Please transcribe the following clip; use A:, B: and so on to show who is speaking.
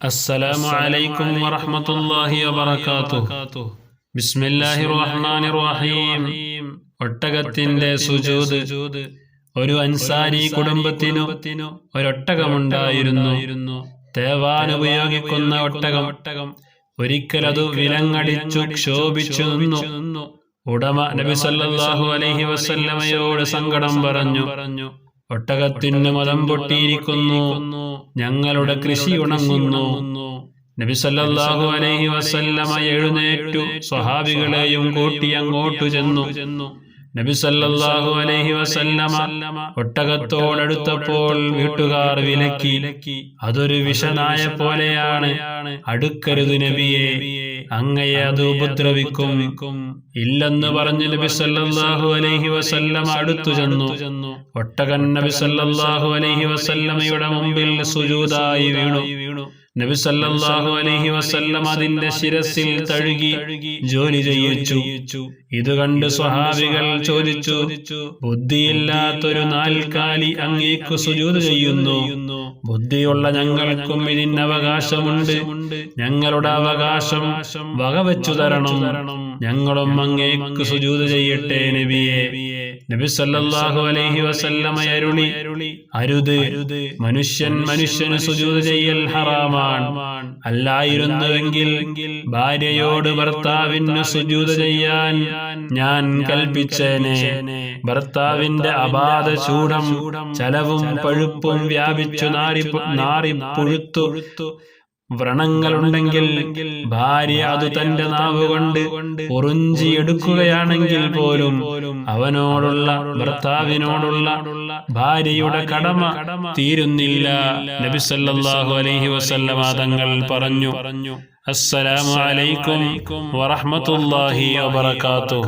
A: السلام عليكم ورحمة الله وبركاته. ബിസ്മില്ലാഹിർ റഹ്മാനിർ റഹീം. ഒട്ടകത്തിന്റെ സുജൂദ്. ഒരു അൻസാരി കുടുംബത്തിനു ഒരൊട്ടകമുണ്ടായിരുന്നു. തേവാൻ ഉപയോഗിക്കുന്ന ഒട്ടകം. ഒരിക്കൽ അത് വിലങ്ങടിച്ചു ക്ഷോഭിച്ചു നിന്നു. ഉടമ നബി സല്ലല്ലാഹു അലൈഹി വസല്ലമയോട് സങ്കടം പറഞ്ഞു. ഒട്ടകത്തിന് മദം പൊട്ടിയിരിക്കുന്നു, ഞങ്ങളുടെ കൃഷി ഉണങ്ങുന്നു. നബി സല്ലല്ലാഹു അലൈഹി വസല്ലമ എഴുന്നേറ്റു സ്വഹാബികളെയും കൂട്ടി അങ്ങോട്ടു ചെന്നു. നബി സല്ലല്ലാഹു അലൈഹി വസല്ലമ ഒട്ടകത്തോടടുത്തപ്പോൾ വീട്ടുകാർ വിലക്കി. അതൊരു വിഷനായ പോലെയാണ്, അടുക്കരുത് നബിയെ, അങ്ങയെ അത് ഉപദ്രവിക്കും. ഇല്ലെന്ന് പറഞ്ഞ് നബി സല്ലല്ലാഹു അലൈഹി വസല്ലമ അടുത്തു ചെന്നു. ഒട്ടകൻ നബി സല്ലല്ലാഹു അലൈഹി വസല്ലമയുടെ മുമ്പിൽ സുജൂദായി വീണു. നബി സല്ലല്ലാഹു അലൈഹി വസല്ലം അതിന്റെ ശിരസിൽ തഴുകി ജോലി ചെയ്യിച്ചു. ഇത് കണ്ട് സ്വഹാബികൾ ചോദിച്ചു, ബുദ്ധിയില്ലാത്തൊരു നാൽക്കാലി അങ്ങേക്കു സുജൂദ് ചെയ്യുന്നു. ബുദ്ധിയുള്ള ഞങ്ങൾക്കും ഇതിന് അവകാശമുണ്ട്. ഞങ്ങളുടെ അവകാശം വകവെച്ചു തരണം. ഞങ്ങളും അങ്ങേക്ക് സുജൂദ് ചെയ്യട്ടെ നബിയെ. നബി സല്ലല്ലാഹു അലൈഹി വസല്ലമ അരുളി, അരുത്, മനുഷ്യന് സുജൂദ് ചെയ്യൽ ഹറാമാണ്. അല്ലായിരുന്നുവെങ്കിൽ ഭാര്യയോട് ഭർത്താവിന് സുജൂദ് ചെയ്യാൻ ഞാൻ കൽപ്പിച്ചേനെ. ഭർത്താവിന്റെ അബാധ ചൂടം, ചലവും പഴുപ്പും വ്യാപിച്ചു നാറി പുഴുത്തു വ്രണങ്ങളുണ്ടെങ്കിൽ ഭാര്യ അത് തന്റെ നാവുകൊണ്ട് ഉറിഞ്ചിയെടുക്കുകയാണെങ്കിൽ പോലും ഭർത്താവിനോടുള്ള ഭാര്യയുടെ കടമ തീരുന്നില്ല. നബി സല്ലല്ലാഹു അലൈഹി വസല്ലമ തങ്ങൾ പറഞ്ഞു. അസ്സലാമു അലൈക്കും വറഹ്മത്തുള്ളാഹി വബറകാതുഹു.